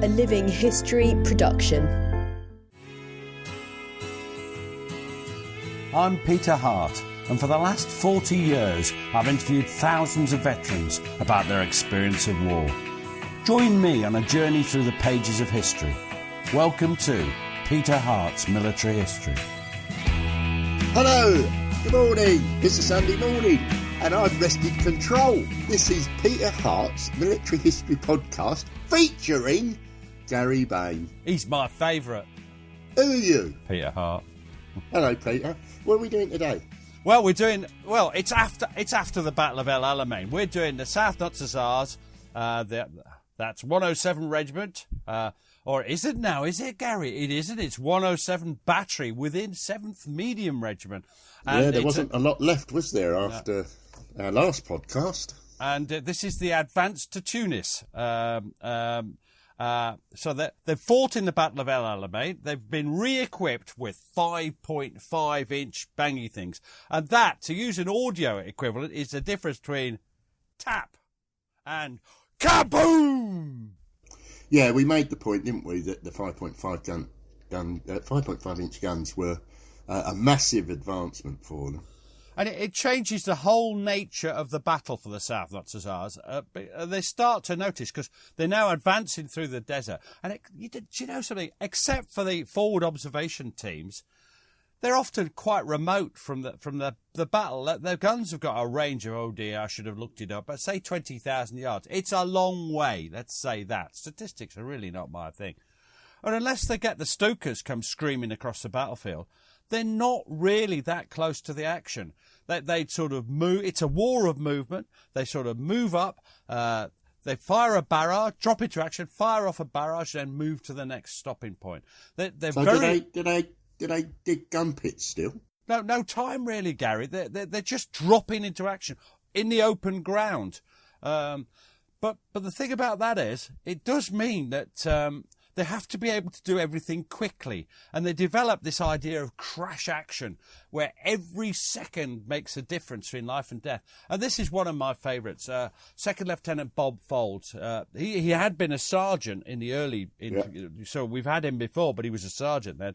a Living History production. I'm Peter Hart, and for the last 40 years I've interviewed thousands of veterans about their experience of war. Join me on a journey through the pages of history. Welcome to Peter Hart's Military History. Hello, good morning. It's a Sunday morning and I've wrested control. This is Peter Hart's Military History podcast featuring Gary Bain. He's my favourite. Who are you? Peter Hart. Hello, Peter. What are we doing today? Well, it's after the Battle of El Alamein. We're doing the South Notts Hussars. That's 107 Regiment. Or is it now? Is it, Gary? It isn't. It's 107 Battery within 7th Medium Regiment. And there wasn't a lot left, was there, after our last podcast? And this is the advance to Tunis. So they've fought in the Battle of El Alamein. They've been re-equipped with 5.5-inch bangy things. And that, to use an audio equivalent, is the difference between tap and kaboom! Yeah, we made the point, didn't we, that the 5.5-inch guns were a massive advancement for them. And it changes the whole nature of the battle for the South Notts Hussars. They start to notice, because they're now advancing through the desert. And do you know something? Except for the forward observation teams, they're often quite remote from the battle. Their guns have got a range of, oh dear, I should have looked it up, but say 20,000 yards. It's a long way, let's say that. Statistics are really not my thing. And unless they get the Stokers come screaming across the battlefield, they're not really that close to the action. They sort of move. It's a war of movement. They sort of move up. They fire a barrage, drop into action, fire off a barrage, then move to the next stopping point. They're so very. Do they dig gun pits still? No time really, Gary. They're just dropping into action in the open ground. But the thing about that is, it does mean that they have to be able to do everything quickly. And they develop this idea of crash action, where every second makes a difference between life and death. And this is one of my favourites. Second Lieutenant Bob Folds. He had been a sergeant in the early... So we've had him before, but he was a sergeant then.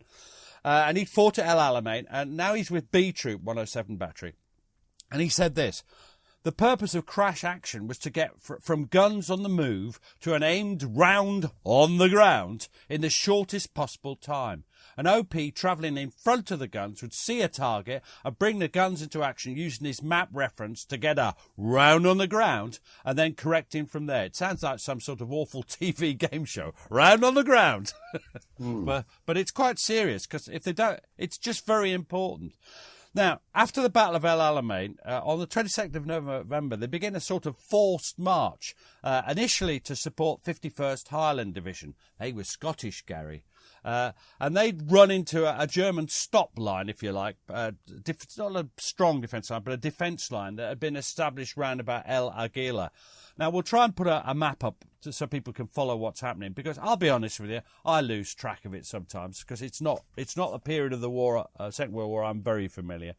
And he'd fought at El Alamein, and now he's with B Troop 107 Battery. And he said this: the purpose of crash action was to get from guns on the move to an aimed round on the ground in the shortest possible time. An OP travelling in front of the guns would see a target and bring the guns into action using his map reference to get a round on the ground and then correcting from there. It sounds like some sort of awful TV game show. Round on the ground. But it's quite serious, because if they don't, it's just very important. Now, after the Battle of El Alamein, on the 22nd of November, they begin a sort of forced march, initially to support 51st Highland Division. They were Scottish, Gary. And they'd run into a German stop line, if you like. It's not a strong defence line, but a defence line that had been established round about El Aguila. Now, we'll try and put a map up so people can follow what's happening, because I'll be honest with you, I lose track of it sometimes, because it's not a period of the war, Second World War I'm very familiar.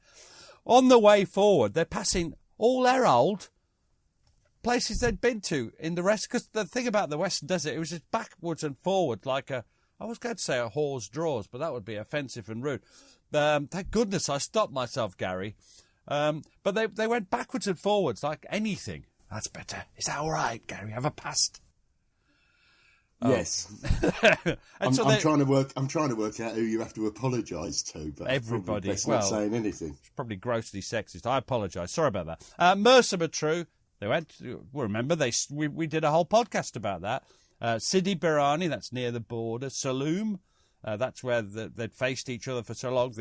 On the way forward, they're passing all their old places they'd been to in the rest, because the thing about the Western Desert, it was just backwards and forward like I was going to say a whore's drawers, but that would be offensive and rude. Thank goodness I stopped myself, Gary. But they went backwards and forwards like anything. That's better. Is that all right, Gary? Have a past? Yes. I'm trying to work out who you have to apologise to, but everybody. That's not saying anything. It's probably grossly sexist. I apologise. Sorry about that. Mercer but true. They went. Remember, we did a whole podcast about that. Sidi Barrani, that's near the border. Saloum, that's where they'd faced each other for so long.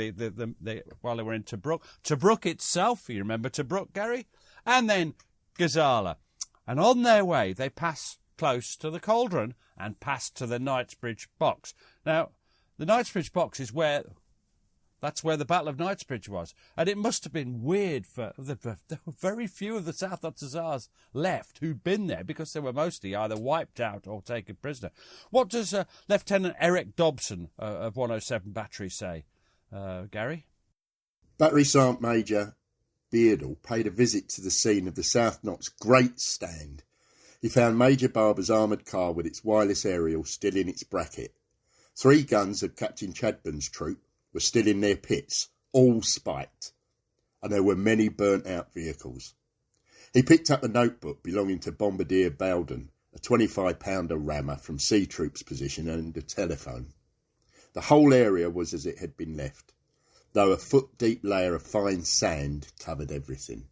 While they were in Tobruk. Tobruk itself, you remember Tobruk, Gary? And then Gazala. And on their way, they pass close to the Cauldron and pass to the Knightsbridge Box. Now, the Knightsbridge Box is that's where the Battle of Knightsbridge was. And it must have been weird there were very few of the South Notts Hussars left who'd been there, because they were mostly either wiped out or taken prisoner. What does Lieutenant Eric Dobson of 107 Battery say, Gary? Battery Sergeant Major Beardall paid a visit to the scene of the South Notts Great Stand. He found Major Barber's armoured car with its wireless aerial still in its bracket. 3 guns of Captain Chadburn's troop were still in their pits, all spiked, and there were many burnt-out vehicles. He picked up a notebook belonging to Bombardier Bowden, a 25-pounder rammer from Sea Troops position, and a telephone. The whole area was as it had been left, though a foot-deep layer of fine sand covered everything.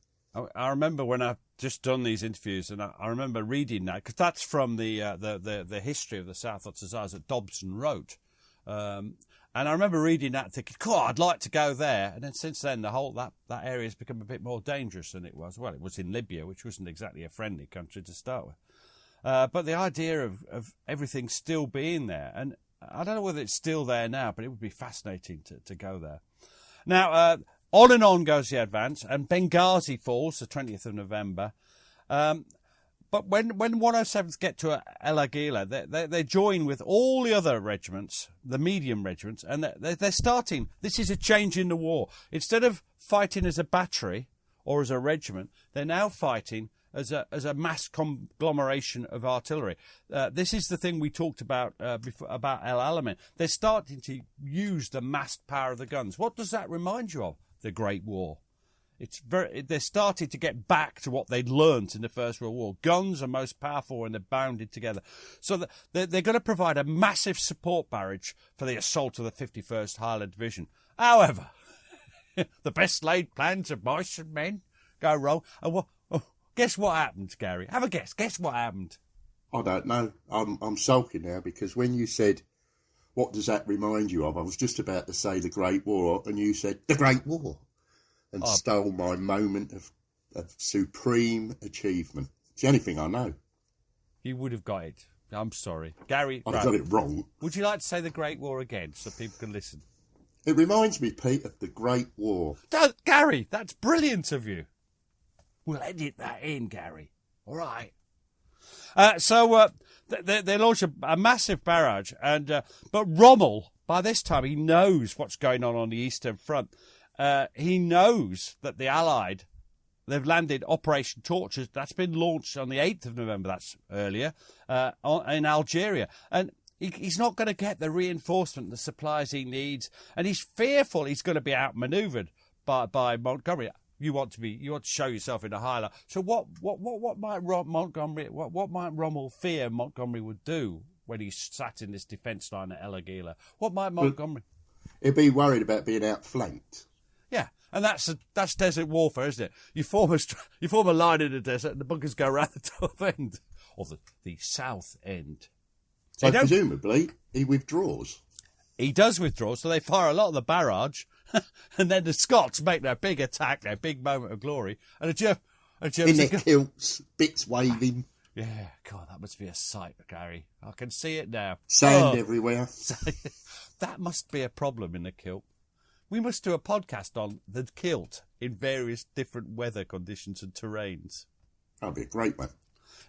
I remember when I've just done these interviews, and I remember reading that, because that's from the history of the South Notts Hussars that Dobson wrote. And I remember reading that thinking, God, I'd like to go there. And then since then, the whole that area has become a bit more dangerous than it was. Well, it was in Libya, which wasn't exactly a friendly country to start with. But the idea of everything still being there, and I don't know whether it's still there now, but it would be fascinating to go there. Now, on and on goes the advance, and Benghazi falls, the 20th of November. But when 107s get to El Agheila, they join with all the other regiments, the medium regiments, and they're starting. This is a change in the war. Instead of fighting as a battery or as a regiment, they're now fighting as a mass conglomeration of artillery. This is the thing we talked about before, about El Alamein. They're starting to use the massed power of the guns. What does that remind you of? The Great War. They're starting to get back to what they'd learnt in the First World War. Guns are most powerful when they're bounded together. So they're going to provide a massive support barrage for the assault of the 51st Highland Division. However, the best laid plans of mice and men go wrong. And guess what happened, Gary? Have a guess. Guess what happened? I don't know. I'm sulking now because when you said, what does that remind you of? I was just about to say the Great War, and you said the Great War, and stole my moment of supreme achievement. It's the only thing I know. You would have got it. I'm sorry. Gary, I got it wrong. Would you like to say the Great War again so people can listen? It reminds me, Pete, of the Great War. Gary, that's brilliant of you. We'll edit that in, Gary. All right. So they launch a massive barrage, but Rommel, by this time, he knows what's going on the Eastern Front. He knows that the Allied, they've landed Operation Torches. That's been launched on the 8th of November, that's earlier, in Algeria. And he's not going to get the reinforcement, the supplies he needs, and he's fearful he's going to be outmanoeuvred by Montgomery. You want to show yourself in a highlight. So what might Rommel fear Montgomery would do when he sat in this defence line at El Agheila? What might Montgomery? He'd be worried about being outflanked. Yeah, and that's desert warfare, isn't it? You form a line in the desert, and the bunkers go around the top end or the south end. So presumably he withdraws. He does withdraw, so they fire a lot of the barrage, and then the Scots make their big attack, their big moment of glory, and in their kilts, bits waving. Yeah, God, that must be a sight, Gary. I can see it now. Sand everywhere. That must be a problem in the kilt. We must do a podcast on the kilt in various different weather conditions and terrains. That'd be a great one.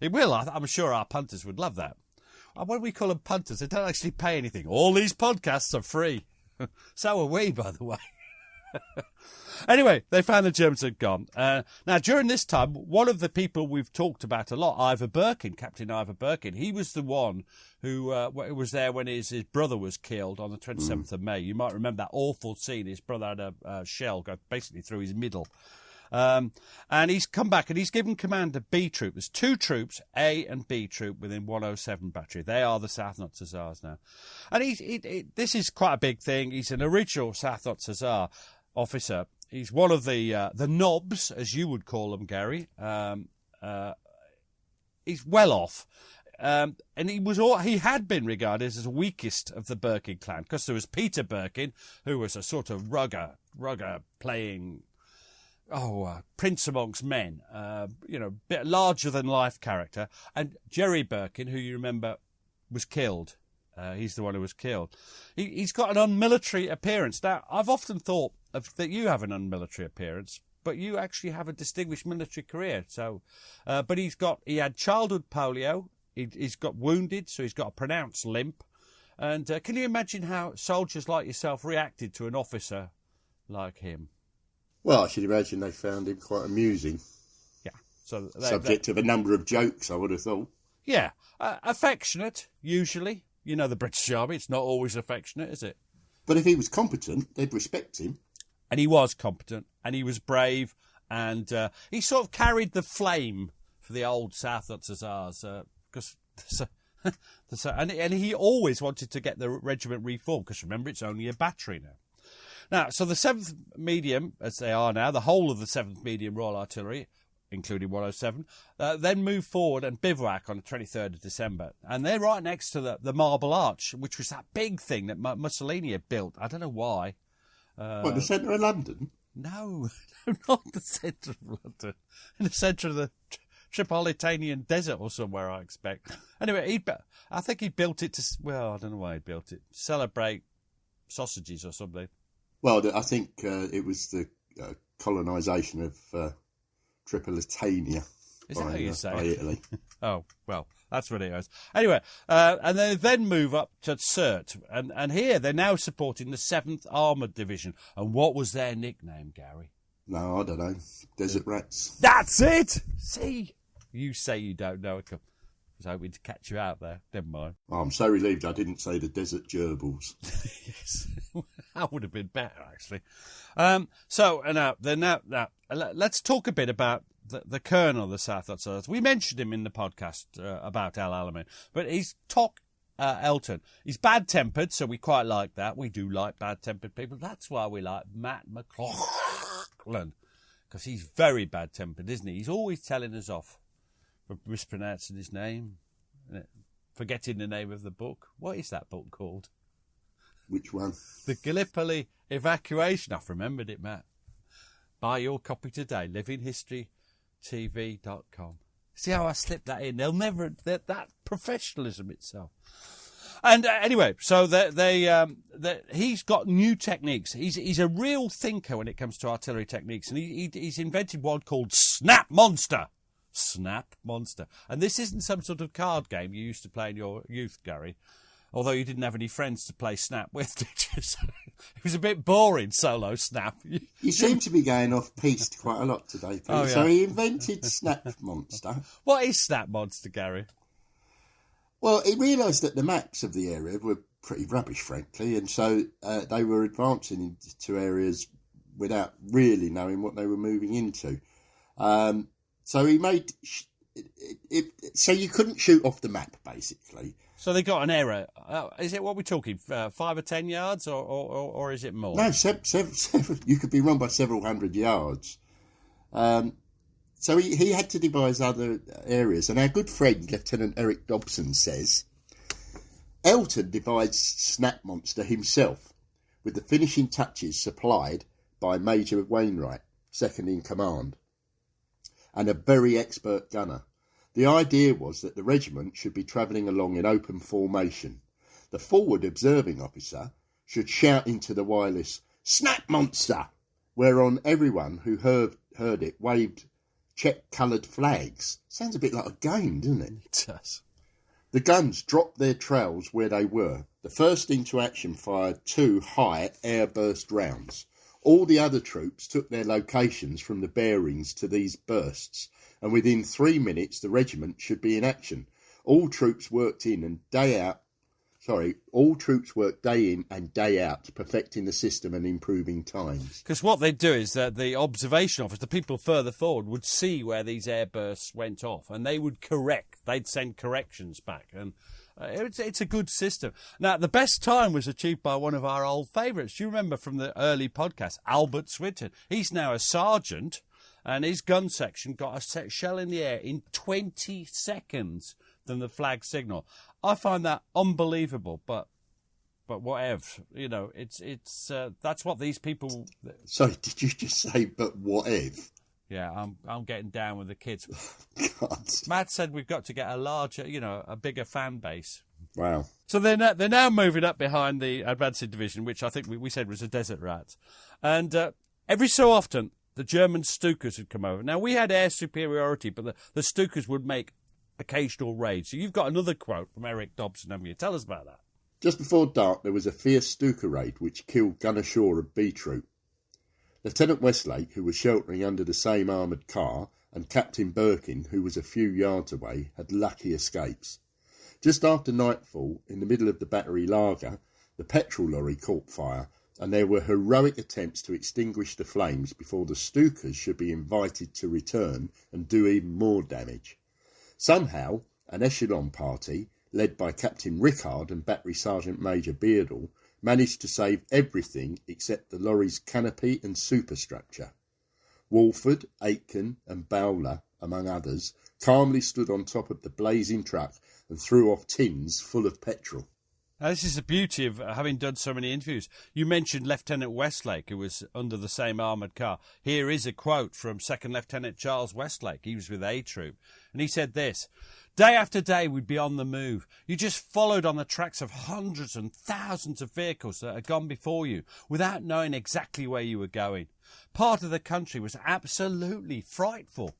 It will. I'm sure our punters would love that. What do we call them, punters? They don't actually pay anything. All these podcasts are free. So are we, by the way. Anyway, they found the Germans had gone. Now, during this time, one of the people we've talked about a lot, Ivor Birkin, Captain Ivor Birkin, he was the one who was there when his brother was killed on the 27th of May. You might remember that awful scene. His brother had a shell go basically through his middle. And he's come back and he's given command to B Troop. There's 2 troops, A and B Troop, within 107 Battery. They are the South Notts Hussars now. And this is quite a big thing. He's an original South Notts Hussar officer. He's one of the knobs, as you would call them, Gary. He's well off. And he had been regarded as the weakest of the Birkin clan, because there was Peter Birkin, who was a sort of rugger playing... prince amongst men, bit larger than life character, and Jerry Birkin, who you remember was killed. He's the one who was killed. He's got an unmilitary appearance. Now, I've often thought that you have an unmilitary appearance, but you actually have a distinguished military career. So, but he had childhood polio. He's got wounded, so he's got a pronounced limp. And can you imagine how soldiers like yourself reacted to an officer like him? Well, I should imagine they found him quite amusing. Yeah. So subject of a number of jokes, I would have thought. Yeah, affectionate, usually. You know the British Army, it's not always affectionate, is it? But if he was competent, they'd respect him. And he was competent, and he was brave, and he sort of carried the flame for the old South Notts Hussars, because... and he always wanted to get the regiment reformed, because remember, it's only a battery now. Now, so the 7th Medium, as they are now, the whole of the 7th Medium Royal Artillery, including 107, then move forward and bivouac on the 23rd of December. And they're right next to the Marble Arch, which was that big thing that Mussolini had built. I don't know why. What, the centre of London? No, not the centre of London. In the centre of the Tripolitanian desert or somewhere, I expect. Anyway, I think he built it to... Well, I don't know why he built it. Celebrate sausages or something. Well, I think it was the colonisation of Tripolitania by Italy. Oh, well, that's what it was. Anyway, and they then move up to Sirte. And here they're now supporting the 7th Armoured Division. And what was their nickname, Gary? No, I don't know. Desert Rats. That's it! See? You say you don't know. I was hoping to catch you out there. Never mind. Oh, I'm so relieved I didn't say the Desert Gerbils. Yes. That would have been better, actually. Let's talk a bit about the colonel of the South Notts Hussars. We mentioned him in the podcast about El Alamein, but he's Elton. He's bad-tempered, so we quite like that. We do like bad-tempered people. That's why we like Matt McLachlan, because he's very bad-tempered, isn't he? He's always telling us off for mispronouncing his name, forgetting the name of the book. What is that book called? Which one? The Gallipoli Evacuation. I've remembered it, Matt. Buy your copy today, livinghistorytv.com. See how I slipped that in? They'll never... That professionalism itself. And anyway, so he's got new techniques. He's a real thinker when it comes to artillery techniques. And he's invented one called Snap Monster. Snap Monster. And this isn't some sort of card game you used to play in your youth, Gary. Although you didn't have any friends to play Snap with, did you? So it was a bit boring, solo Snap. You seem to be going off-piste quite a lot today, Peter. Oh, yeah. So he invented Snap Monster. What is Snap Monster, Gary? Well, he realised that the maps of the area were pretty rubbish, frankly, and so they were advancing into areas without really knowing what they were moving into. So he made it so you couldn't shoot off the map, basically. So they got an error. Is it, what we're talking, 5 or 10 yards, or is it more? No, several, you could be wrong by several hundred yards. So he had to devise other areas. And our good friend, Lieutenant Eric Dobson, says, Elton devised Snap Monster himself, with the finishing touches supplied by Major Wainwright, second in command, and a very expert gunner. The idea was that the regiment should be travelling along in open formation. The forward observing officer should shout into the wireless, "Snap Monster!" whereon everyone who heard it waved check-coloured flags. Sounds a bit like a game, doesn't it? It does. The guns dropped their trails where they were. The first into action fired 2 high air-burst rounds. All the other troops took their locations from the bearings to these bursts, and within 3 minutes the regiment should be in action. All troops worked day in and day out, perfecting the system and improving times. Because what they'd do is that the observation office, the people further forward, would see where these airbursts went off, and they would correct. They'd send corrections back, and it's a good system. Now, the best time was achieved by one of our old favourites. Do you remember from the early podcast, Albert Swinton? He's now a sergeant, and his gun section got a shell in the air in 20 seconds than the flag signal. I find that unbelievable, but whatever, you know, it's that's what these people. Sorry, did you just say but whatever? Yeah, I'm getting down with the kids. God. Matt said we've got to get a larger, a bigger fan base. Wow. So they're now moving up behind the advancing division, which I think we said was a Desert Rat, and every so often the German Stukas would come over. Now we had air superiority, but the Stukas would make occasional raids. So you've got another quote from Eric Dobson, haven't you? Tell us about that. Just before dark, there was a fierce Stuka raid which killed Gunner Shaw of B Troop. Lieutenant Westlake, who was sheltering under the same armoured car, and Captain Birkin, who was a few yards away, had lucky escapes. Just after nightfall, in the middle of the battery lager, the petrol lorry caught fire, and there were heroic attempts to extinguish the flames before the Stukas should be invited to return and do even more damage. Somehow, an echelon party, led by Captain Rickard and Battery Sergeant Major Beardall, managed to save everything except the lorry's canopy and superstructure. Walford, Aitken and Bowler, among others, calmly stood on top of the blazing truck and threw off tins full of petrol. Now, this is the beauty of having done so many interviews. You mentioned Lieutenant Westlake, who was under the same armoured car. Here is a quote from Second Lieutenant Charles Westlake. He was with A Troop. And he said this: "Day after day we'd be on the move. You just followed on the tracks of hundreds and thousands of vehicles that had gone before you without knowing exactly where you were going. Part of the country was absolutely frightful.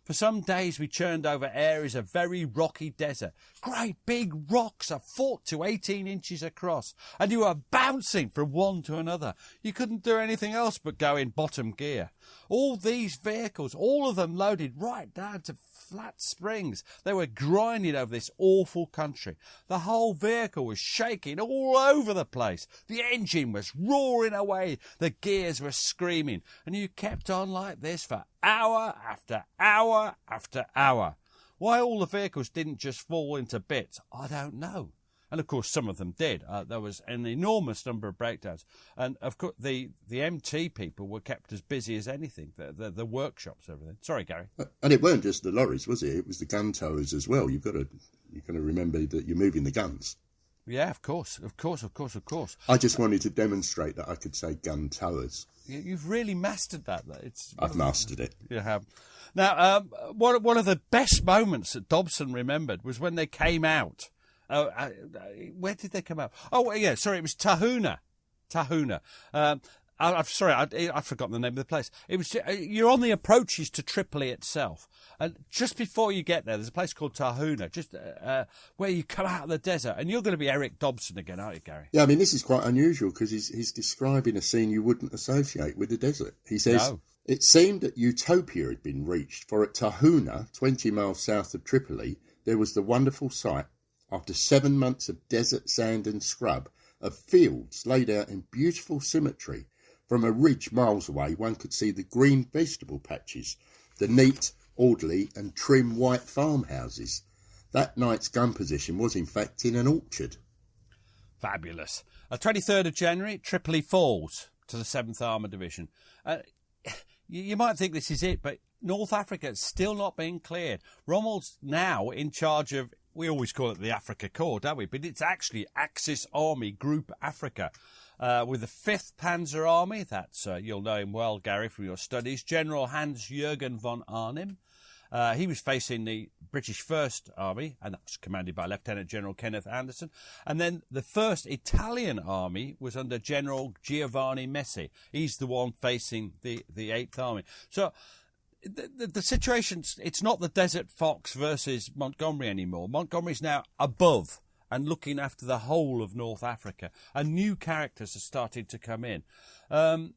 For some days we churned over areas of very rocky desert. Great big rocks of 4 to 18 inches across, and you were bouncing from one to another. You couldn't do anything else but go in bottom gear. All these vehicles, all of them loaded right down to flat springs. They were grinding over this awful country. The whole vehicle was shaking all over the place. The engine was roaring away. The gears were screaming. And you kept on like this for hour after hour after hour. Why all the vehicles didn't just fall into bits, I don't know. And of course, some of them did. There was an enormous number of breakdowns. And of course, the MT people were kept as busy as anything, the workshops, everything. Sorry, Gary. And it weren't just the lorries, was it? It was the gun towers as well. You've got to remember that you're moving the guns. Yeah, of course. I just wanted to demonstrate that I could say gun towers. You've really mastered that. I've mastered it. You have. Now, one of the best moments that Dobson remembered was when they came out. Where did they come out? Oh, yeah, sorry, it was Tahuna. I'm sorry, I've forgotten the name of the place. It was you're on the approaches to Tripoli itself, and just before you get there, there's a place called Tahuna, just where you come out of the desert, and you're going to be Eric Dobson again, aren't you, Gary? Yeah, I mean, this is quite unusual because he's describing a scene you wouldn't associate with the desert. He says, no. It seemed that utopia had been reached, for at Tahuna, 20 miles south of Tripoli, there was the wonderful sight, after 7 months of desert sand and scrub, of fields laid out in beautiful symmetry. From a ridge miles away, one could see the green vegetable patches, the neat, orderly and trim white farmhouses. That night's gun position was, in fact, in an orchard. Fabulous. 23rd of January, Tripoli falls to the 7th Armoured Division. You might think this is it, but North Africa is still not being cleared. Rommel's now in charge of, we always call it the Africa Corps, don't we? But it's actually Axis Army Group Africa. With the 5th Panzer Army, that's, you'll know him well, Gary, from your studies, General Hans-Jürgen von Arnim. He was facing the British First Army, and that was commanded by Lieutenant General Kenneth Anderson. And then the 1st Italian Army was under General Giovanni Messi. He's the one facing the 8th Army. So the situation, it's not the Desert Fox versus Montgomery anymore. Montgomery's now above and looking after the whole of North Africa. And new characters are starting to come in. The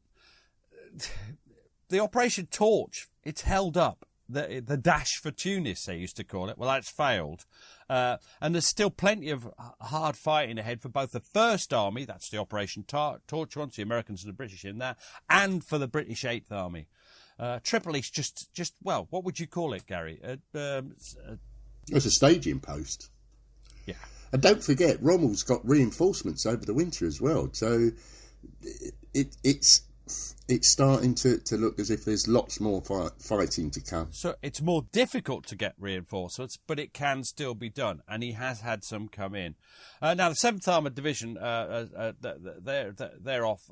Operation Torch, it's held up. The dash for Tunis, they used to call it. Well, that's failed. And there's still plenty of hard fighting ahead for both the First Army, that's the Operation Torch ones, the Americans and the British in there, and for the British 8th Army. Tripoli's just well, what would you call it, Gary? It's a staging post. Yeah. And don't forget, Rommel's got reinforcements over the winter as well. So it's starting to look as if there's lots more fighting to come. So it's more difficult to get reinforcements, but it can still be done, and he has had some come in. Now, the 7th Armoured Division, they're off.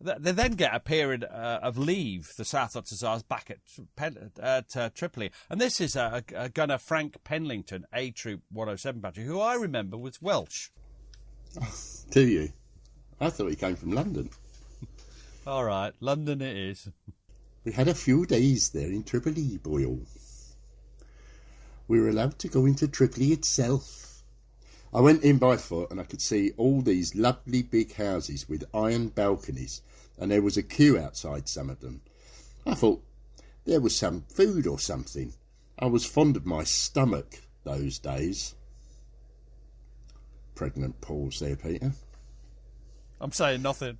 They then get a period of leave, the South Notts Hussars, back at Tripoli. And this is a gunner, Frank Penlington, A Troop 107 Battery, who I remember was Welsh. Oh, do you? I thought he came from London. All right, London it is. We had a few days there in Tripoli, Boyle. We were allowed to go into Tripoli itself. I went in by foot and I could see all these lovely big houses with iron balconies, and there was a queue outside some of them. I thought, there was some food or something. I was fond of my stomach those days. Pregnant pause there, Peter. I'm saying nothing.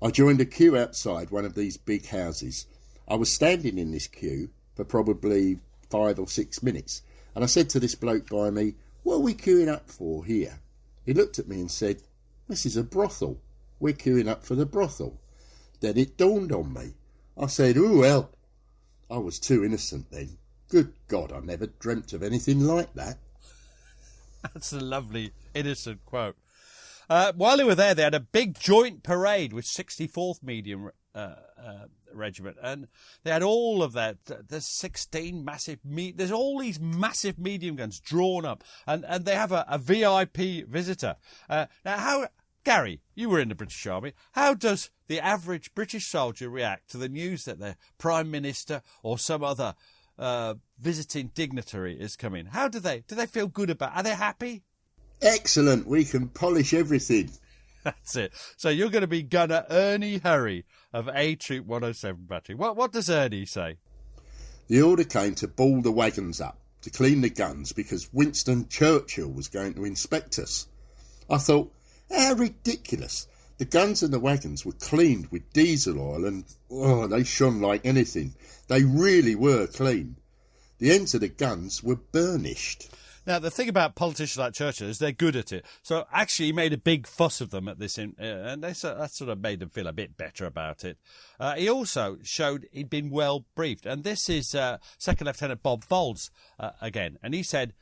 I joined a queue outside one of these big houses. I was standing in this queue for probably 5 or 6 minutes, and I said to this bloke by me, "What are we queuing up for here?" He looked at me and said, "This is a brothel. We're queuing up for the brothel." Then it dawned on me. I said, "Oh well." I was too innocent then. Good God, I never dreamt of anything like that. That's a lovely, innocent quote. While they were there, they had a big joint parade with 64th Medium Regiment, and they had all of that. There's 16 massive there's all these massive medium guns drawn up, and they have a VIP visitor. Now, how, Gary, you were in the British Army. How does the average British soldier react to the news that their Prime Minister or some other visiting dignitary is coming? How do they feel good about it? Are they happy? Excellent, we can polish everything. That's it. So you're going to be Gunner Ernie Hurry of A Troop 107 Battery. What does Ernie say? The order came to ball the wagons up, to clean the guns, because Winston Churchill was going to inspect us. I thought, how ridiculous. The guns and the wagons were cleaned with diesel oil and, they shone like anything. They really were clean. The ends of the guns were burnished. Now, the thing about politicians like Churchill is they're good at it. So, actually, he made a big fuss of them at this, and that sort of made them feel a bit better about it. He also showed he'd been well briefed. And this is Second Lieutenant Bob Volz again. And he said,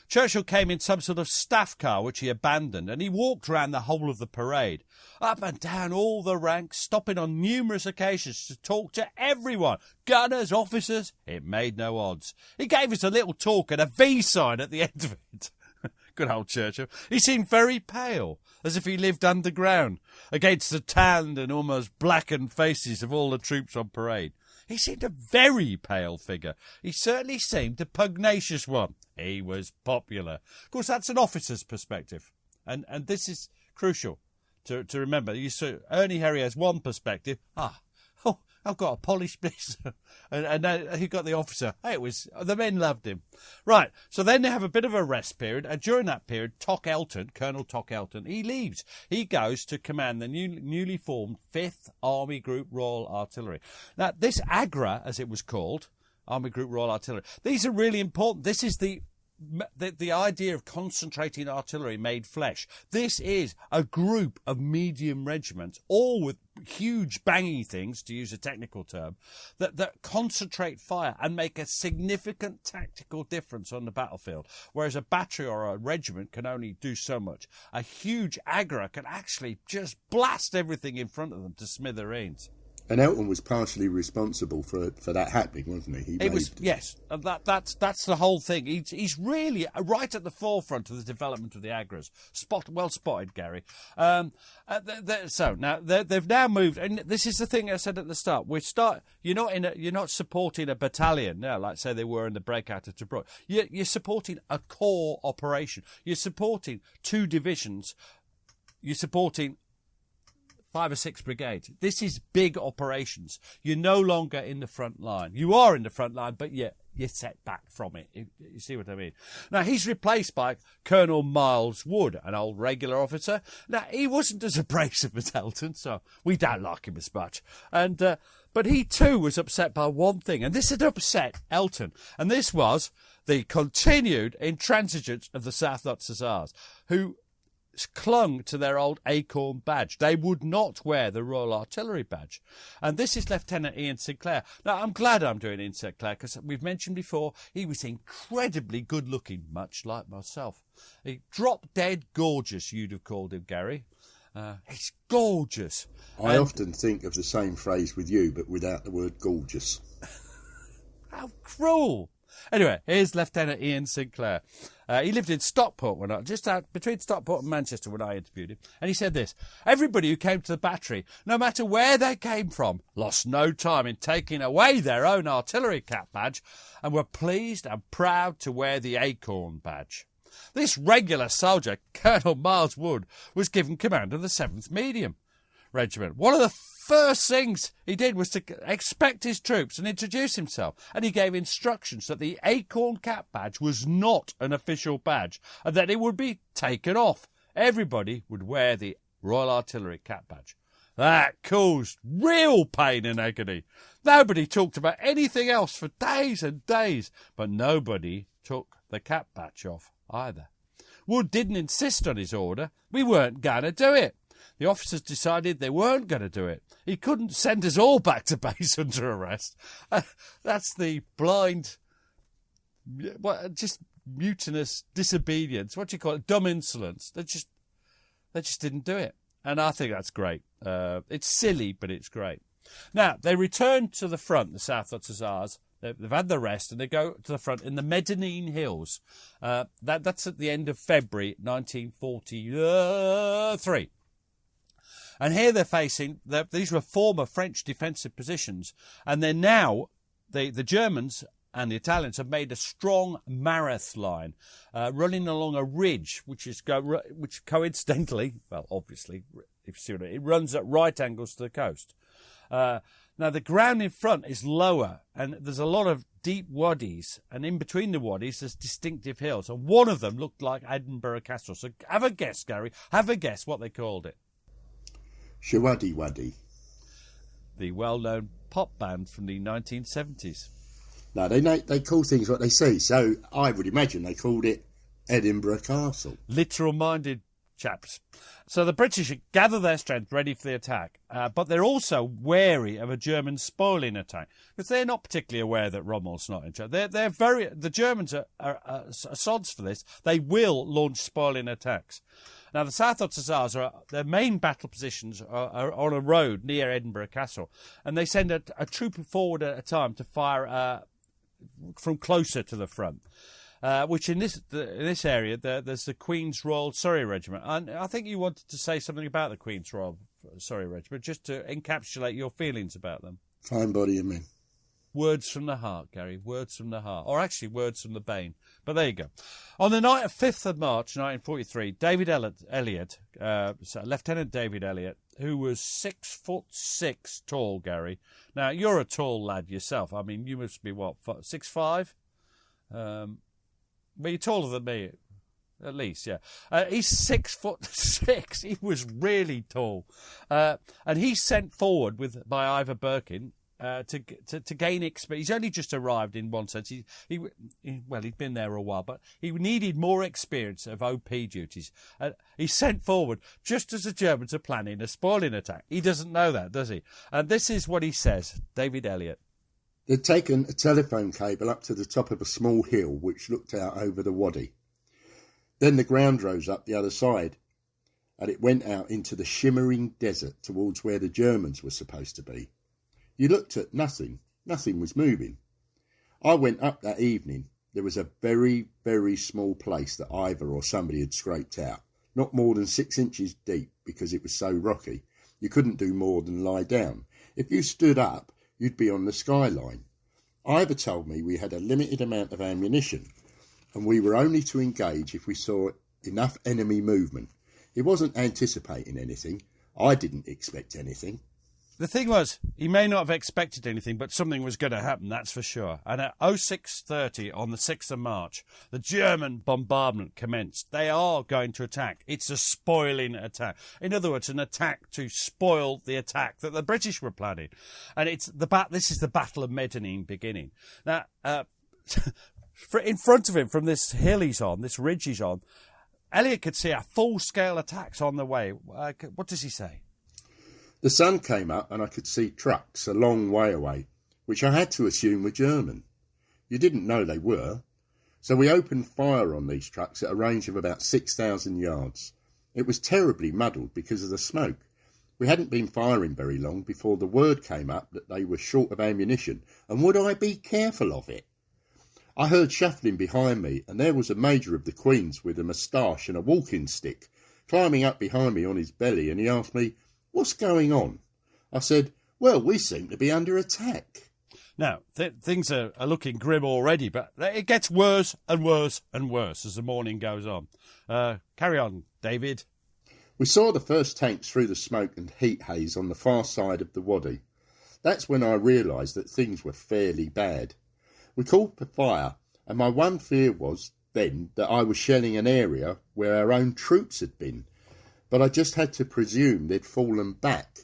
Churchill came in some sort of staff car, which he abandoned, and he walked around the whole of the parade, up and down all the ranks, stopping on numerous occasions to talk to everyone, gunners, officers. It made no odds. He gave us a little talk and a V sign at the end of it. Good old Churchill. He seemed very pale, as if he lived underground, against the tanned and almost blackened faces of all the troops on parade. He seemed a very pale figure. He certainly seemed a pugnacious one. He was popular. Of course, that's an officer's perspective. And this is crucial to remember. You see, Ernie Harry has one perspective. I've got a polished bliss. and then he got the officer. Hey, the men loved him. Right, so then they have a bit of a rest period. And during that period, Colonel Tock Elton, he leaves. He goes to command the newly formed 5th Army Group Royal Artillery. Now, this AGRA, as it was called, Army Group Royal Artillery, these are really important. This is the idea of concentrating artillery made flesh. This is a group of medium regiments, all with huge bangy things, to use a technical term, that concentrate fire and make a significant tactical difference on the battlefield. Whereas a battery or a regiment can only do so much. A huge AGRA can actually just blast everything in front of them to smithereens. And Elton was partially responsible for that happening, wasn't he? Yes. That's the whole thing. He's really right at the forefront of the development of the AGRAs. Well spotted, Gary. So now they've now moved, and this is the thing I said at the start. You're not supporting a battalion now, like say they were in the breakout of Tobruk. You're supporting a core operation. You're supporting 2 divisions. You're supporting 5 or 6 brigades. This is big operations. You're no longer in the front line. You are in the front line, but you're set back from it. You see what I mean? Now, he's replaced by Colonel Miles Wood, an old regular officer. Now, he wasn't as abrasive as Elton, so we don't like him as much. But he too was upset by one thing, and this had upset Elton, and this was the continued intransigence of the South Notts Hussars, who clung to their old acorn badge. They would not wear the Royal Artillery badge. And this is Lieutenant Ian Sinclair. Now, I'm glad I'm doing Ian Sinclair because we've mentioned before he was incredibly good looking, much like myself. He drop-dead gorgeous, you'd have called him, Gary. He's gorgeous. I often think of the same phrase with you, but without the word gorgeous. How cruel. Anyway, here's Lieutenant Ian Sinclair. He lived in Stockport just out between Stockport and Manchester when I interviewed him. And he said this: everybody who came to the battery, no matter where they came from, lost no time in taking away their own artillery cap badge and were pleased and proud to wear the acorn badge. This regular soldier, Colonel Miles Wood, was given command of the 7th Medium Regiment, one of the first things he did was to expect his troops and introduce himself. And he gave instructions that the acorn cap badge was not an official badge and that it would be taken off. Everybody would wear the Royal Artillery cap badge. That caused real pain and agony. Nobody talked about anything else for days and days, but nobody took the cap badge off either. Wood didn't insist on his order. We weren't going to do it. The officers decided they weren't going to do it. He couldn't send us all back to base under arrest. That's the blind, just mutinous disobedience. What do you call it? Dumb insolence. They just didn't do it. And I think that's great. It's silly, but it's great. Now, they return to the front, the South Notts Hussars. They've had the rest, and they go to the front in the Medellin Hills. That's at the end of February 1943. And here they're facing, these were former French defensive positions, and they're now, the Germans and the Italians have made a strong Marath line running along a ridge, which coincidentally, well, obviously, if you see what it runs at right angles to the coast. Now, the ground in front is lower, and there's a lot of deep wadis, and in between the wadis, there's distinctive hills, and one of them looked like Edinburgh Castle. So have a guess, Gary. Have a guess what they called it. Shawadi Wadi. The well-known pop band from the 1970s. No, they call things what they see, so I would imagine they called it Edinburgh Castle. Literal-minded chaps. So the British gather their strength ready for the attack, but they're also wary of a German spoiling attack because they're not particularly aware that Rommel's not in charge. The Germans are sods for this. They will launch spoiling attacks. Now the South Notts Hussars, their main battle positions are on a road near Edinburgh Castle, and they send a troop forward at a time to fire from closer to the front. Which in this area, there's the Queen's Royal Surrey Regiment. And I think you wanted to say something about the Queen's Royal Surrey Regiment, just to encapsulate your feelings about them. Fine body of men. Words from the heart, Gary, words from the heart. Or actually, words from the Bain. But there you go. On the night of 5th of March, 1943, David Elliott, Lieutenant David Elliott, who was 6'6" tall, Gary. Now, you're a tall lad yourself. I mean, you must be, what, 6'5"? But you're taller than me, at least, yeah. He's 6'6". He was really tall. And he's sent forward by Ivor Birkin to gain experience. He's only just arrived in one sense. He'd been there a while, but he needed more experience of OP duties. He's sent forward just as the Germans are planning a spoiling attack. He doesn't know that, does he? And this is what he says, David Elliott. They'd taken a telephone cable up to the top of a small hill which looked out over the wadi. Then the ground rose up the other side, and it went out into the shimmering desert towards where the Germans were supposed to be. You looked at nothing. Nothing was moving. I went up that evening. There was a very, very small place that Ivor or somebody had scraped out, not more than 6 inches deep because it was so rocky. You couldn't do more than lie down. If you stood up, you'd be on the skyline. Ivor told me we had a limited amount of ammunition and we were only to engage if we saw enough enemy movement. He wasn't anticipating anything. I didn't expect anything. The thing was, he may not have expected anything, but something was going to happen, that's for sure. And at 06:30 on the 6th of March, the German bombardment commenced. They are going to attack. It's a spoiling attack. In other words, an attack to spoil the attack that the British were planning. And this is the Battle of Medellin beginning. Now, in front of him, from this hill he's on, this ridge he's on, Elliott could see a full-scale attacks on the way. What does he say? The sun came up and I could see trucks a long way away, which I had to assume were German. You didn't know they were. So we opened fire on these trucks at a range of about 6,000 yards. It was terribly muddled because of the smoke. We hadn't been firing very long before the word came up that they were short of ammunition, and would I be careful of it? I heard shuffling behind me, and there was a major of the Queen's with a moustache and a walking stick, climbing up behind me on his belly, and he asked me, "What's going on?" I said, "Well, we seem to be under attack." Now, things are looking grim already, but it gets worse and worse and worse as the morning goes on. Carry on, David. We saw the first tanks through the smoke and heat haze on the far side of the wadi. That's when I realised that things were fairly bad. We called for fire, and my one fear was then that I was shelling an area where our own troops had been, but I just had to presume they'd fallen back.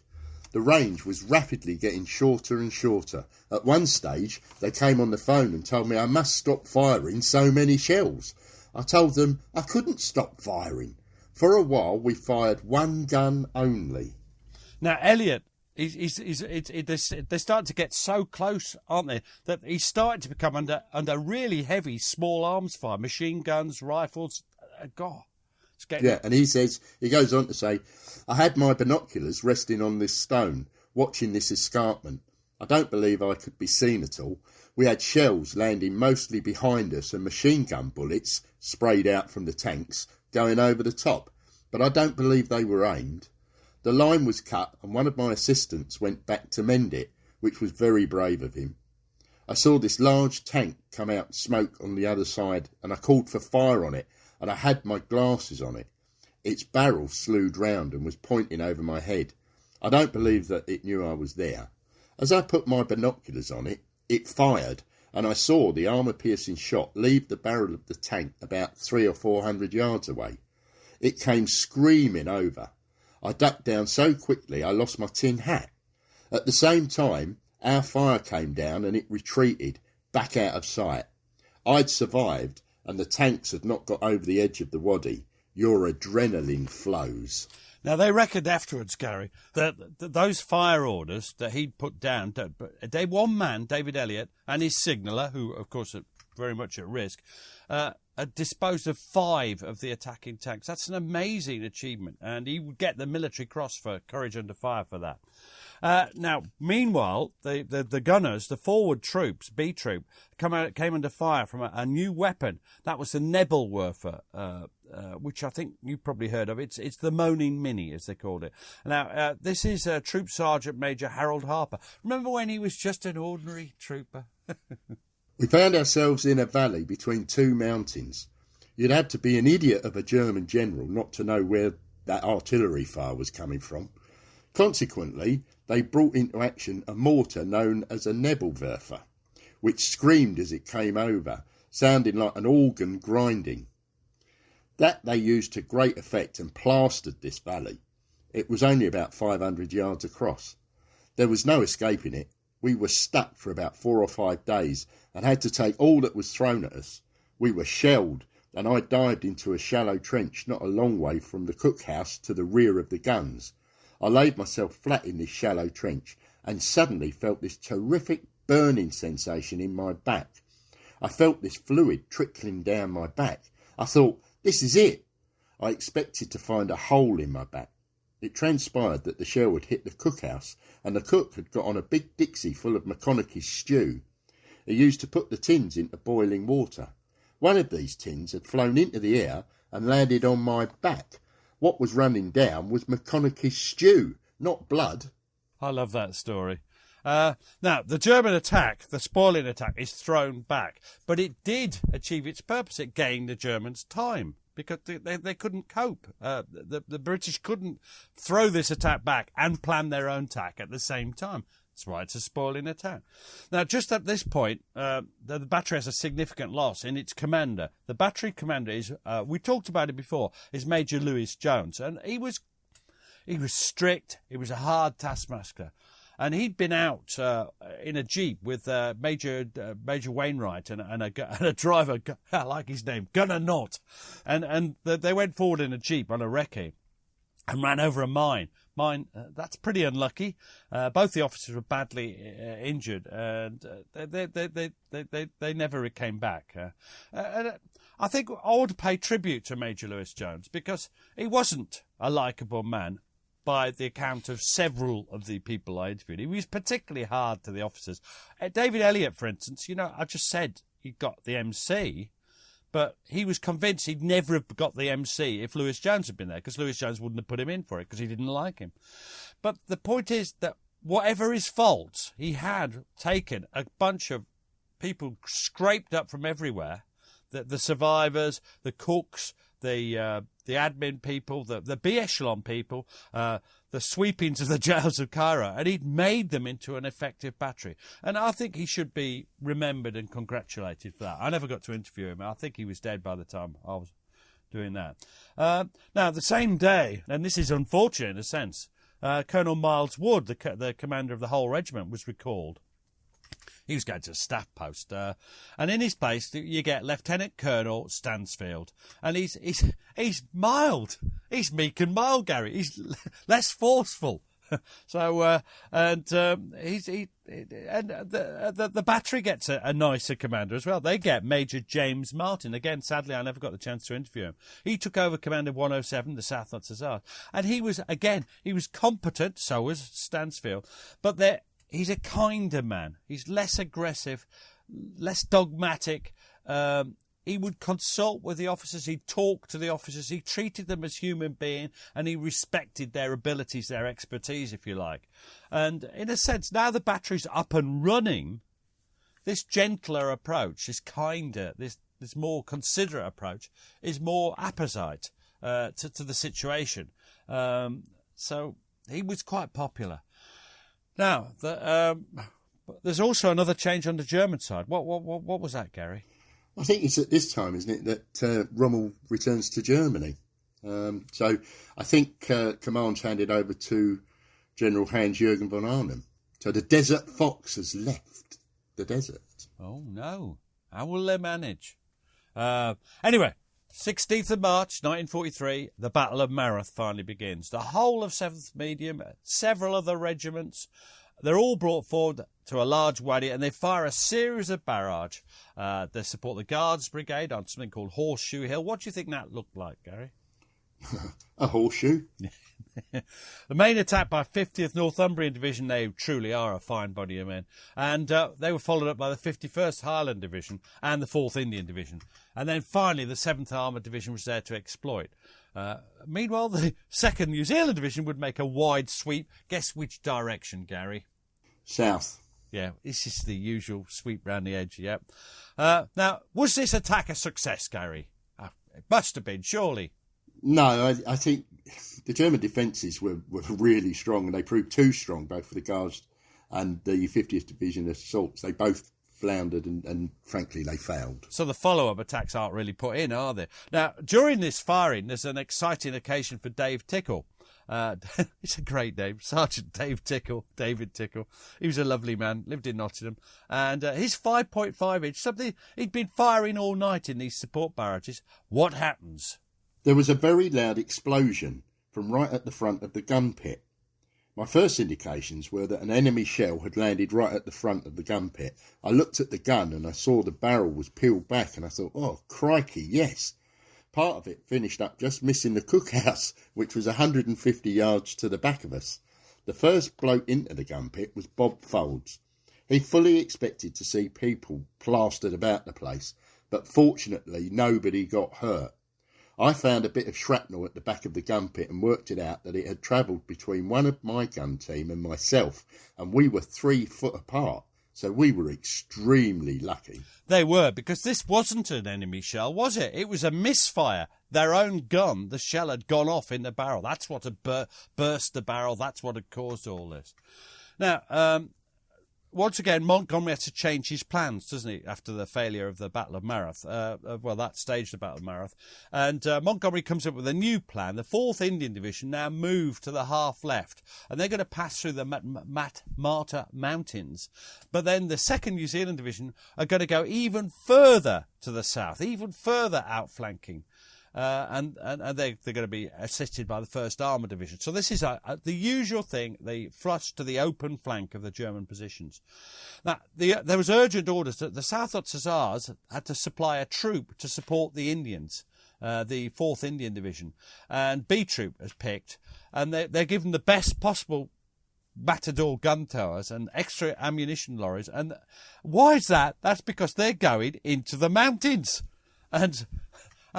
The range was rapidly getting shorter and shorter. At one stage, they came on the phone and told me I must stop firing so many shells. I told them I couldn't stop firing. For a while, we fired one gun only. Now, Elliot, they're starting to get so close, aren't they, that he's starting to become under really heavy small arms fire, machine guns, rifles. God, it's getting... Yeah, and he goes on to say, I had my binoculars resting on this stone, watching this escarpment. I don't believe I could be seen at all. We had shells landing mostly behind us and machine gun bullets sprayed out from the tanks going over the top, but I don't believe they were aimed. The line was cut and one of my assistants went back to mend it, which was very brave of him. I saw this large tank come out smoke on the other side and I called for fire on it, and I had my glasses on it. Its barrel slewed round and was pointing over my head. I don't believe that it knew I was there. As I put my binoculars on it, it fired, and I saw the armour-piercing shot leave the barrel of the tank about 300 or 400 yards away. It came screaming over. I ducked down so quickly I lost my tin hat. At the same time, our fire came down and it retreated, back out of sight. I'd survived, and the tanks had not got over the edge of the wadi. Your adrenaline flows. Now, they reckoned afterwards, Gary, that those fire orders that he'd put down, they one man, David Elliott, and his signaller, who, of course, are very much at risk, had disposed of 5 of the attacking tanks. That's an amazing achievement, and he would get the Military Cross for courage under fire for that. Now, meanwhile, the gunners, the forward troops, B Troop, came under fire from a new weapon. That was the Nebelwerfer, which I think you've probably heard of. It's the Moaning Mini, as they called it. Now, this is Troop Sergeant Major Harold Harper. Remember when he was just an ordinary trooper? We found ourselves in a valley between 2 mountains. You'd have to be an idiot of a German general not to know where that artillery fire was coming from. Consequently, they brought into action a mortar known as a Nebelwerfer, which screamed as it came over, sounding like an organ grinding. That they used to great effect and plastered this valley. It was only about 500 yards across. There was no escaping it. We were stuck for about 4 or 5 days and had to take all that was thrown at us. We were shelled, and I dived into a shallow trench not a long way from the cookhouse to the rear of the guns. I laid myself flat in this shallow trench and suddenly felt this terrific burning sensation in my back. I felt this fluid trickling down my back. I thought, this is it. I expected to find a hole in my back. It transpired that the shell had hit the cookhouse, and the cook had got on a big dixie full of McConaughey's stew. He used to put the tins into boiling water. One of these tins had flown into the air and landed on my back. What was running down was McConaughey's stew, not blood. I love that story. Now, the German attack, the spoiling attack, is thrown back, but it did achieve its purpose. It gained the Germans time, because they couldn't cope. The British couldn't throw this attack back and plan their own attack at the same time. That's why it's a spoiling attack. Now, just at this point, the battery has a significant loss in its commander. The battery commander is, we talked about it before, is Major Lewis Jones, and he was strict. He was a hard taskmaster. And he'd been out in a jeep with Major Wainwright and a driver, I like his name, Gunner Knott. And they went forward in a jeep on a recce and ran over a mine. That's pretty unlucky. Both the officers were badly injured, and they never came back. And I think I ought to pay tribute to Major Lewis Jones, because he wasn't a likeable man by the account of several of the people I interviewed. He was particularly hard to the officers. David Elliott, for instance, I just said he got the MC, but he was convinced he'd never have got the MC if Lewis Jones had been there, because Lewis Jones wouldn't have put him in for it because he didn't like him. But the point is that whatever his faults, he had taken a bunch of people scraped up from everywhere, the survivors, the cooks, the admin people, the B echelon people, the sweepings of the jails of Cairo, and he'd made them into an effective battery. And I think he should be remembered and congratulated for that. I never got to interview him. I think he was dead by the time I was doing that. Now, the same day, and this is unfortunate in a sense, Colonel Miles Wood, the commander of the whole regiment, was recalled. He was going to a staff post, and in his place you get Lieutenant Colonel Stansfield, and he's mild, he's meek and mild, Gary. He's less forceful. So the battery gets a nicer commander as well. They get Major James Martin. Again, sadly, I never got the chance to interview him. He took over command of 107, the South Notts Hussars, and he was competent. So was Stansfield, but he's a kinder man. He's less aggressive, less dogmatic. He would consult with the officers. He'd talk to the officers. He treated them as human beings, and he respected their abilities, their expertise, if you like. And in a sense, now the battery's up and running, this gentler approach, this kinder, this more considerate approach is more apposite to the situation. So he was quite popular. Now, there's also another change on the German side. What was that, Gary? I think it's at this time, isn't it, that Rommel returns to Germany. So I think command's handed over to General Hans-Jürgen von Arnim. So the Desert Fox has left the desert. Oh, no. How will they manage? Anyway, 16th of March, 1943, the Battle of Marath finally begins. The whole of 7th Medium, several other regiments, they're all brought forward to a large wadi, and they fire a series of barrage. They support the Guards Brigade on something called Horseshoe Hill. What do you think that looked like, Gary? A horseshoe. The main attack by 50th Northumbrian Division, they truly are a fine body of men. And they were followed up by the 51st Highland Division and the 4th Indian Division. And then finally the 7th Armoured Division was there to exploit. Meanwhile, the 2nd New Zealand Division would make a wide sweep. Guess which direction, Gary? South. Yeah, this is the usual sweep round the edge, yep. Now, was this attack a success, Gary? It must have been, surely. No, I think the German defences were really strong, and they proved too strong, both for the Guards and the 50th Division assaults. They both floundered and frankly, they failed. So the follow-up attacks aren't really put in, are they? Now, during this firing, there's an exciting occasion for Dave Tickle. It's a great name, Sergeant David Tickle. He was a lovely man, lived in Nottingham, and his 5.5 inch, something he'd been firing all night in these support barrages. What happens? There was a very loud explosion from right at the front of the gun pit. My first indications were that an enemy shell had landed right at the front of the gun pit. I looked at the gun and I saw the barrel was peeled back, and I thought, oh, crikey, yes. Part of it finished up just missing the cookhouse, which was 150 yards to the back of us. The first bloke into the gun pit was Bob Folds. He fully expected to see people plastered about the place, but fortunately nobody got hurt. I found a bit of shrapnel at the back of the gun pit and worked it out that it had travelled between one of my gun team and myself, and we were 3 foot apart. So we were extremely lucky. They were, because this wasn't an enemy shell, was it? It was a misfire. Their own gun, the shell had gone off in the barrel. That's what had burst the barrel. That's what had caused all this. Now, once again, Montgomery had to change his plans, doesn't he, after the failure of the Battle of Marath? That stage, the Battle of Marath. And Montgomery comes up with a new plan. The 4th Indian Division now move to the half left, and they're going to pass through the Marta Mountains. But then the 2nd New Zealand Division are going to go even further to the south, even further outflanking. And they're going to be assisted by the 1st Armoured Division. So this is the usual thing, the thrust to the open flank of the German positions. Now, there was urgent orders that the South Notts Hussars had to supply a troop to support the Indians, the 4th Indian Division. And B Troop is picked, and they're given the best possible Matador gun towers and extra ammunition lorries. And why is that? That's because they're going into the mountains. And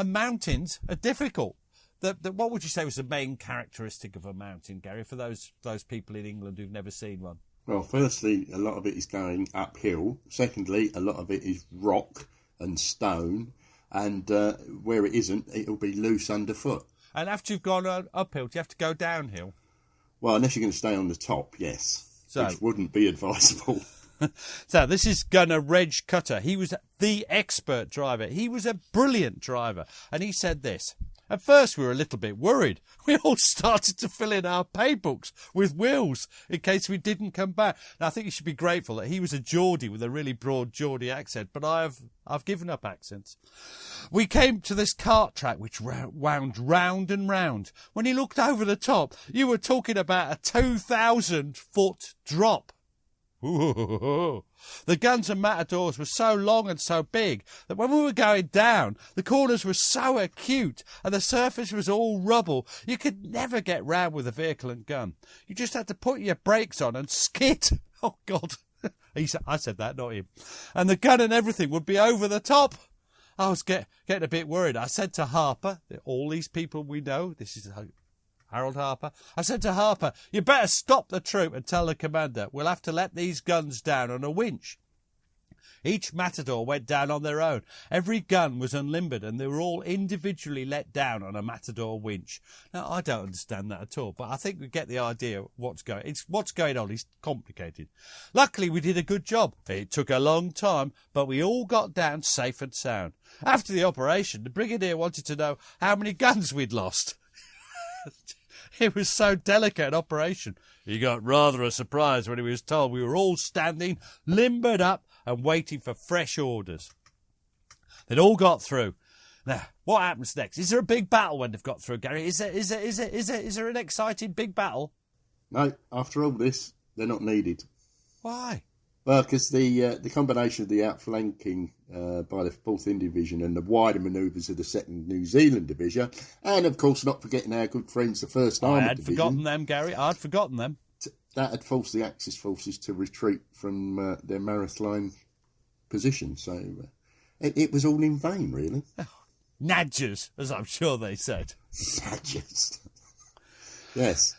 mountains are difficult. What would you say was the main characteristic of a mountain, Gary, for those people in England who've never seen one? Well, firstly, a lot of it is going uphill. Secondly, a lot of it is rock and stone. And where it isn't, it'll be loose underfoot. And after you've gone uphill, do you have to go downhill? Well, unless you're going to stay on the top, yes. So, which wouldn't be advisable. So this is Gunner Reg Cutter. He was the expert driver. He was a brilliant driver. And he said this. At first, we were a little bit worried. We all started to fill in our pay books with wills in case we didn't come back. Now, I think you should be grateful that he was a Geordie with a really broad Geordie accent, but I've given up accents. We came to this cart track which wound round and round. When he looked over the top, you were talking about a 2,000-foot drop. Ooh. The guns and matadors were so long and so big that when we were going down, the corners were so acute and the surface was all rubble, you could never get round with a vehicle and gun. You just had to put your brakes on and skid. Oh, God. I said that, not him. And the gun and everything would be over the top. I was getting a bit worried. I said to Harper, all these people we know, this is Harold Harper. I said to Harper, you better stop the troop and tell the commander we'll have to let these guns down on a winch. Each matador went down on their own. Every gun was unlimbered and they were all individually let down on a matador winch. Now, I don't understand that at all, but I think we get the idea of what's going on. It's complicated. Luckily, we did a good job. It took a long time, but we all got down safe and sound. After the operation, the brigadier wanted to know how many guns we'd lost. It was so delicate an operation. He got rather a surprise when he was told we were all standing, limbered up and waiting for fresh orders. They'd all got through. Now, what happens next? Is there a big battle when they've got through, Gary? Is there an exciting big battle? No, after all this, they're not needed. Why? Well, because the combination of the outflanking by the 4th Indian Division and the wider manoeuvres of the 2nd New Zealand Division, and of course not forgetting our good friends the 1st Armoured Division. I had forgotten them, Gary. I'd forgotten them. That had forced the Axis forces to retreat from their Marith position. So it was all in vain, really. Oh, Nadgers, as I'm sure they said. Nadgers. Yes.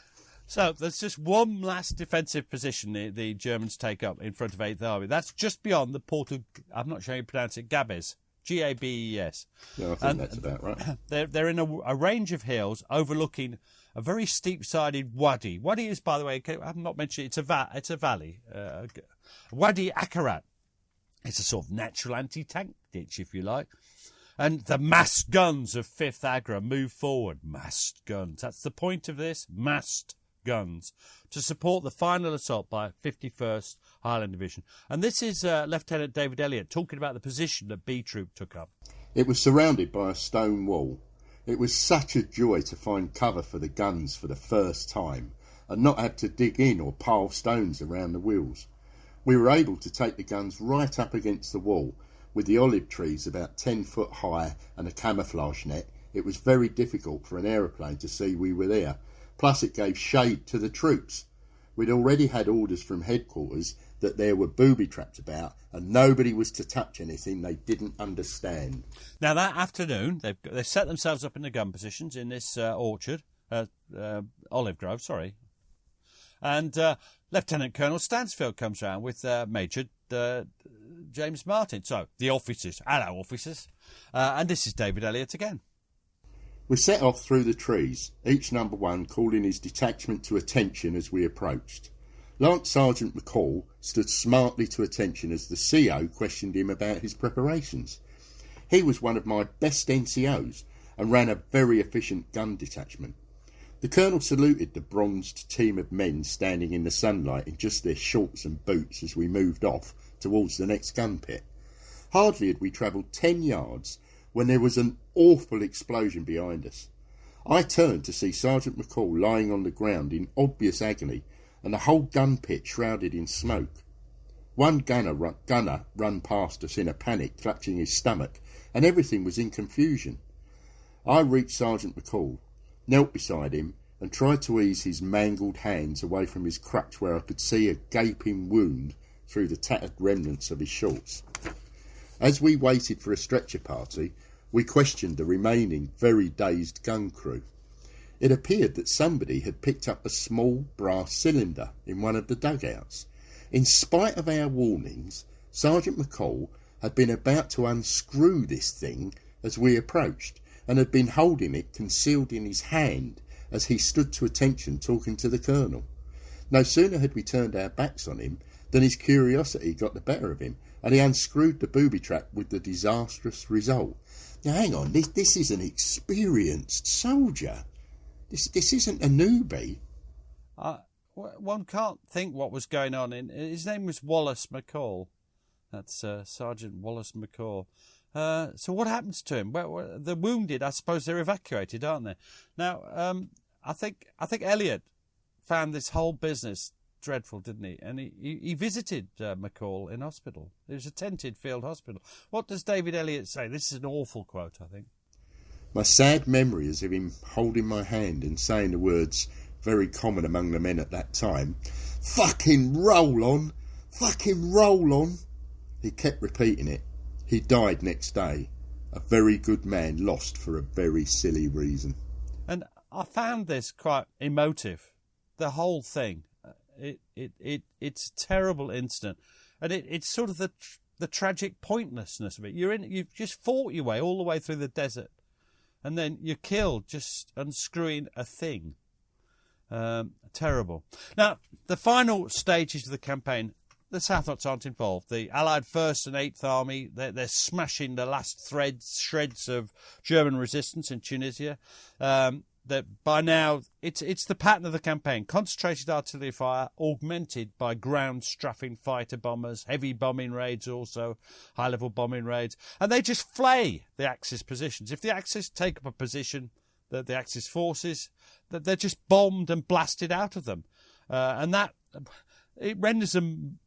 So there's just one last defensive position the Germans take up in front of 8th Army. That's just beyond the port of, I'm not sure how you pronounce it, Gabes. Gabes. Yeah, I think that's about right. They're in a range of hills overlooking a very steep-sided wadi. Wadi is, by the way, I've not mentioned it's a valley. Wadi Akarat. It's a sort of natural anti-tank ditch, if you like. And the massed guns of 5th Agra move forward. Massed guns. That's the point of this. Massed guns to support the final assault by 51st Highland Division. And this is Lieutenant David Elliott talking about the position that B Troop took up. It was surrounded by a stone wall. It was such a joy to find cover for the guns for the first time and not have to dig in or pile stones around the wheels. We were able to take the guns right up against the wall with the olive trees about 10 foot high and a camouflage net. It was very difficult for an aeroplane to see we were there. Plus it gave shade to the troops. We'd already had orders from headquarters that there were booby traps about and nobody was to touch anything they didn't understand. Now that afternoon, they set themselves up in the gun positions in this orchard, olive grove, sorry. And Lieutenant Colonel Stansfield comes round with Major James Martin. So, the officers. Hello, officers. And this is David Elliott again. We set off through the trees, each number one calling his detachment to attention as we approached. Lance Sergeant McCall stood smartly to attention as the CO questioned him about his preparations. He was one of my best NCOs and ran a very efficient gun detachment. The Colonel saluted the bronzed team of men standing in the sunlight in just their shorts and boots as we moved off towards the next gun pit. Hardly had we travelled 10 yards when there was an awful explosion behind us. I turned to see Sergeant McCall lying on the ground in obvious agony and the whole gun pit shrouded in smoke. One gunner run past us in a panic, clutching his stomach, and everything was in confusion. I reached Sergeant McCall, knelt beside him and tried to ease his mangled hands away from his crutch where I could see a gaping wound through the tattered remnants of his shorts. As we waited for a stretcher party, we questioned the remaining very dazed gun crew. It appeared that somebody had picked up a small brass cylinder in one of the dugouts. In spite of our warnings, Sergeant McCall had been about to unscrew this thing as we approached, and had been holding it concealed in his hand as he stood to attention talking to the colonel. No sooner had we turned our backs on him than his curiosity got the better of him, and he unscrewed the booby trap with the disastrous result. Now, hang on, this is an experienced soldier. This isn't a newbie. One can't think what was going on. His name was Wallace McCall. That's Sergeant Wallace McCall. So what happens to him? Well, the wounded, I suppose they're evacuated, aren't they? Now, I think Elliot found this whole business dreadful, didn't he? And he visited McCall in hospital. It was a tented field hospital. What does David Elliot say? This is an awful quote, I think. My sad memory is of him holding my hand and saying the words, very common among the men at that time, "Fucking roll on! Fucking roll on!" He kept repeating it. He died next day. A very good man lost for a very silly reason. And I found this quite emotive. The whole thing. It's a terrible incident, and it's sort of the tragic pointlessness of it. You've just fought your way all the way through the desert, and then you're killed just unscrewing a thing. Terrible. Now, the final stages of the campaign, the South Notts aren't involved. The Allied 1st and 8th Army, they're smashing the last shreds of German resistance in Tunisia. That by now, it's the pattern of the campaign. Concentrated artillery fire, augmented by ground-strafing fighter bombers, heavy bombing raids also, high-level bombing raids. And they just flay the Axis positions. If the Axis take up a position, the Axis forces, that they're just bombed and blasted out of them. And that, it renders them...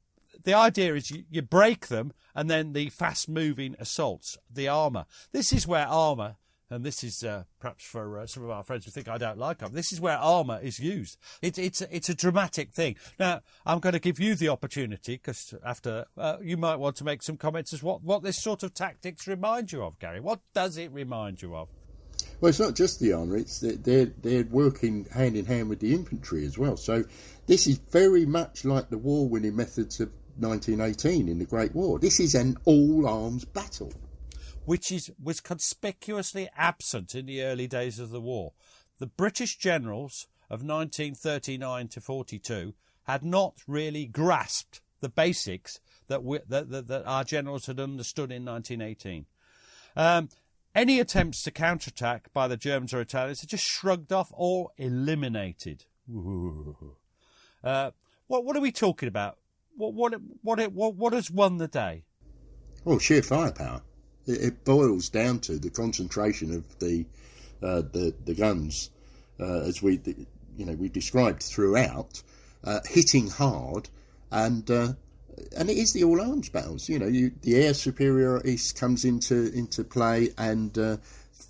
The idea is you break them, and then the fast-moving assaults, the armour. This is where armour... And this is perhaps for some of our friends who think I don't like armour. This is where armour is used. It's a dramatic thing. Now, I'm going to give you the opportunity, because after you might want to make some comments as what this sort of tactics remind you of, Gary. What does it remind you of? Well, it's not just the armour. It's they're working hand in hand with the infantry as well. So this is very much like the war-winning methods of 1918 in the Great War. This is an all-arms battle, which was conspicuously absent in the early days of the war. The British generals of 1939 to 42 had not really grasped the basics that our generals had understood in 1918. Any attempts to counterattack by the Germans or Italians are just shrugged off or eliminated. What are we talking about? What has won the day? Oh, sheer firepower. It boils down to the concentration of the guns, as we described throughout, hitting hard, and it is the all arms battles. The air superiority comes into play, and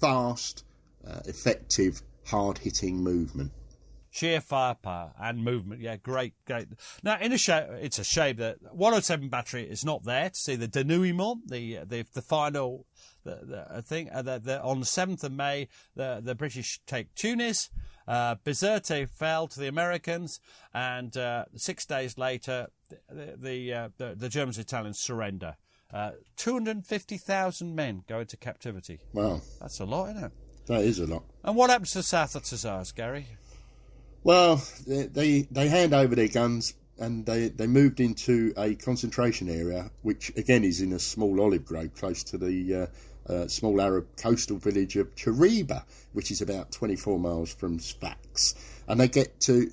fast, effective, hard hitting movement. Sheer firepower and movement, yeah, great. Now, it's a shame that 107 Battery is not there to see the denouement, the final thing. On the 7th of May, the British take Tunis. Bizerte fell to the Americans, and 6 days later, the Germans and Italians surrender. 250,000 men go into captivity. Wow, that's a lot, isn't it? That is a lot. And what happens to the South Notts Hussars, Gary? Well, they hand over their guns, and they moved into a concentration area, which again is in a small olive grove close to the small Arab coastal village of Chariba, which is about 24 miles from Sfax, and they get to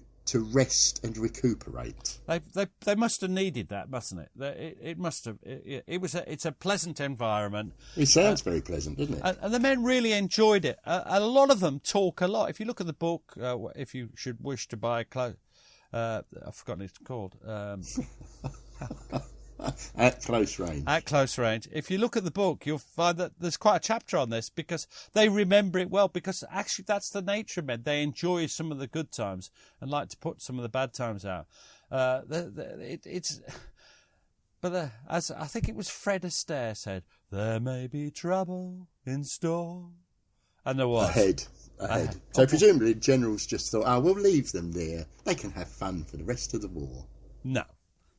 rest and recuperate. They must have needed that, mustn't it? It must have. It's a pleasant environment. It sounds very pleasant, doesn't it? And the men really enjoyed it. A lot of them talk a lot. If you look at the book, if you should wish to buy I've forgotten what it's called. At Close Range. At Close Range. If you look at the book, you'll find that there's quite a chapter on this, because they remember it well, because actually that's the nature of men. They enjoy some of the good times and like to put some of the bad times out. As I think it was Fred Astaire said, there may be trouble in store. And there was. Ahead. So presumably generals just thought, we'll leave them there. They can have fun for the rest of the war. No.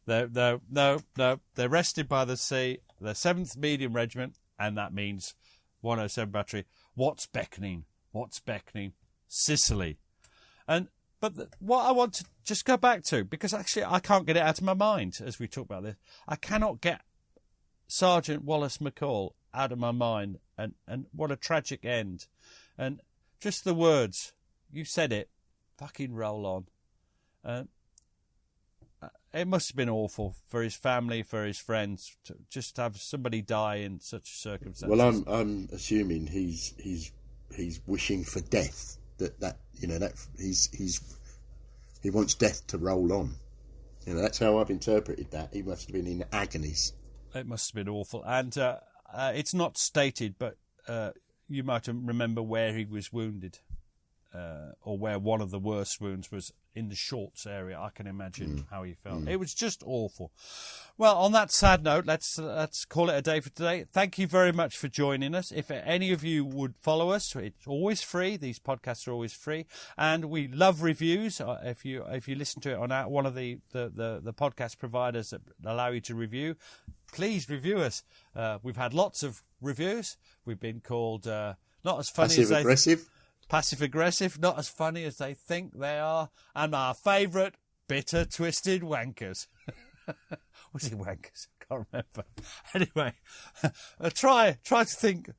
No. They're rested by the sea. The 7th Medium Regiment, and that means 107 Battery, What's beckoning? What's beckoning? Sicily. What I want to just go back to, because actually I can't get it out of my mind as we talk about this. I cannot get Sergeant Wallace McCall out of my mind, and what a tragic end. And just the words, you said it, fucking roll on. It must have been awful for his family, for his friends, to just have somebody die in such circumstances. Well, I'm assuming he's wishing for death. That he wants death to roll on. That's how I've interpreted that. He must have been in agonies. It must have been awful, and it's not stated, but you might remember where he was wounded, or where one of the worst wounds was in the shorts area. I can imagine how he felt. It was just awful. Well, on that sad note, let's call it a day for today. Thank you very much for joining us. If any of you would follow us, it's always free. These podcasts are always free, and we love reviews. If you listen to it on one of the podcast providers that allow you to review, please review us. We've had lots of reviews. We've been called not as funny as they passive-aggressive, not as funny as they think they are, and our favourite, bitter, twisted wankers. Was it wankers? I can't remember. Anyway, try to think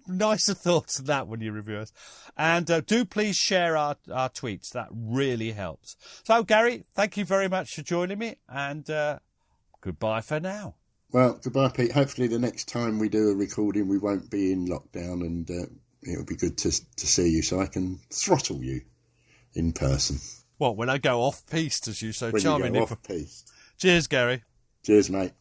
nicer thoughts than that when you review us. And do please share our tweets. That really helps. So, Gary, thank you very much for joining me, and goodbye for now. Well, goodbye, Pete. Hopefully the next time we do a recording, we won't be in lockdown, and it'll be good to see you so I can throttle you in person. What, when I go off-piste, as you so when charmingly... you go off-piste. Cheers, Gary. Cheers, mate.